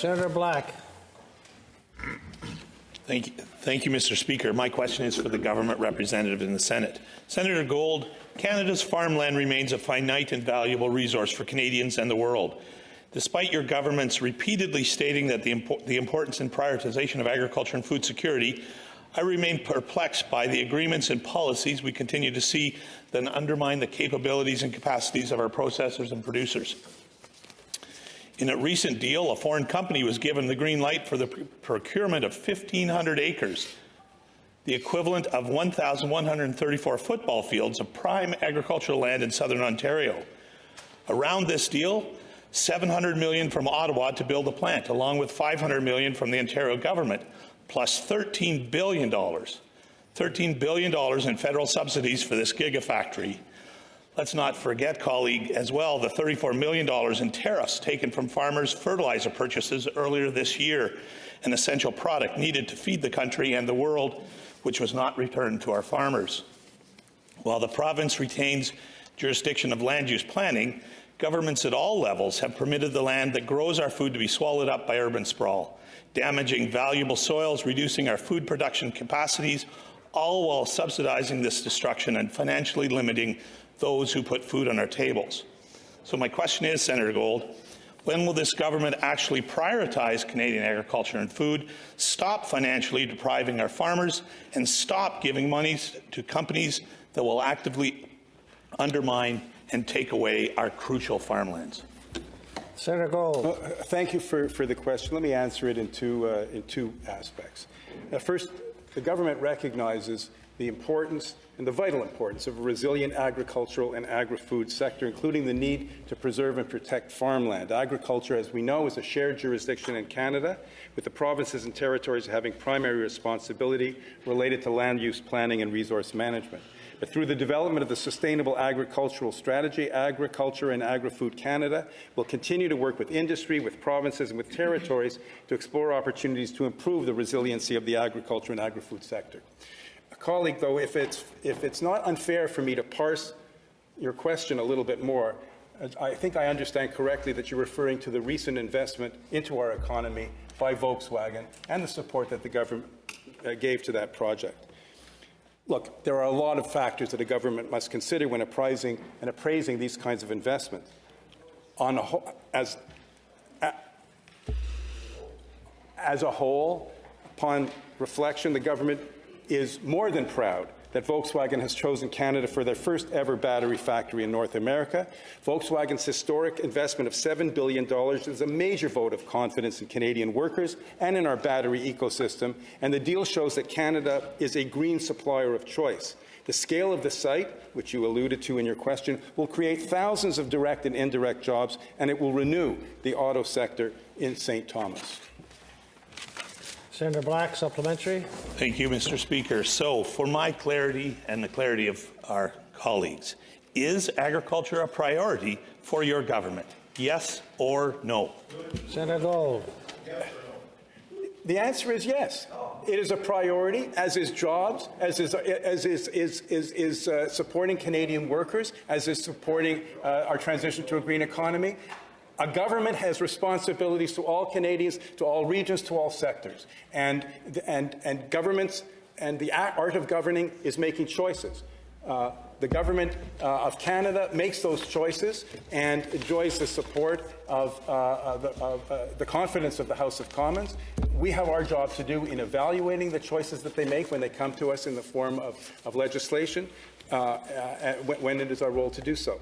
Senator Black. Thank you, Mr. Speaker. My question is for the government representative in the Senate. Senator Gold, Canada's farmland remains a finite and valuable resource for Canadians and the world. Despite your government's repeatedly stating that the importance and prioritization of agriculture and food security, I remain perplexed by the agreements and policies we continue to see that undermine the capabilities and capacities of our processors and producers. In a recent deal, a foreign company was given the green light for the procurement of 1,500 acres, the equivalent of 1,134 football fields of prime agricultural land in southern Ontario. Around this deal, $700 million from Ottawa to build the plant, along with $500 million from the Ontario government, plus $13 billion. $13 billion in federal subsidies for this gigafactory. Let's not forget, colleague, as well, the $34 million in tariffs taken from farmers' fertilizer purchases earlier this year, an essential product needed to feed the country and the world, which was not returned to our farmers. While the province retains jurisdiction of land use planning, governments at all levels have permitted the land that grows our food to be swallowed up by urban sprawl, damaging valuable soils, reducing our food production capacities, all while subsidizing this destruction and financially limiting those who put food on our tables. So my question is, Senator Gold, when will this government actually prioritize Canadian agriculture and food, stop financially depriving our farmers, and stop giving money to companies that will actively undermine and take away our crucial farmlands? Senator Gold. Well, thank you for the question. Let me answer it in two aspects. First, the government recognizes the importance and the vital importance of a resilient agricultural and agri-food sector, including the need to preserve and protect farmland. Agriculture, as we know, is a shared jurisdiction in Canada, with the provinces and territories having primary responsibility related to land use planning and resource management. But through the development of the Sustainable Agricultural Strategy, Agriculture and Agri-Food Canada will continue to work with industry, with provinces and with territories to explore opportunities to improve the resiliency of the agriculture and agri-food sector. Colleague, though, if it's not unfair for me to parse your question a little bit more, I think I understand correctly that you're referring to the recent investment into our economy by Volkswagen and the support that the government gave to that project. Look, there are a lot of factors that a government must consider when appraising these kinds of investments. As a whole, upon reflection, the government is more than proud that Volkswagen has chosen Canada for their first ever battery factory in North America. Volkswagen's historic investment of $7 billion is a major vote of confidence in Canadian workers and in our battery ecosystem, and the deal shows that Canada is a green supplier of choice. The scale of the site, which you alluded to in your question, will create thousands of direct and indirect jobs, and it will renew the auto sector in St. Thomas. Senator Black, supplementary. Thank you, Mr. Speaker. So, for my clarity and the clarity of our colleagues, is agriculture a priority for your government? Yes or no? Senator Gold. The answer is yes. It is a priority, as is jobs, as is supporting Canadian workers, as is supporting our transition to a green economy. A government has responsibilities to all Canadians, to all regions, to all sectors. And governments and the art of governing is making choices. The government of Canada makes those choices and enjoys the support of the confidence of the House of Commons. We have our job to do in evaluating the choices that they make when they come to us in the form of legislation, when it is our role to do so.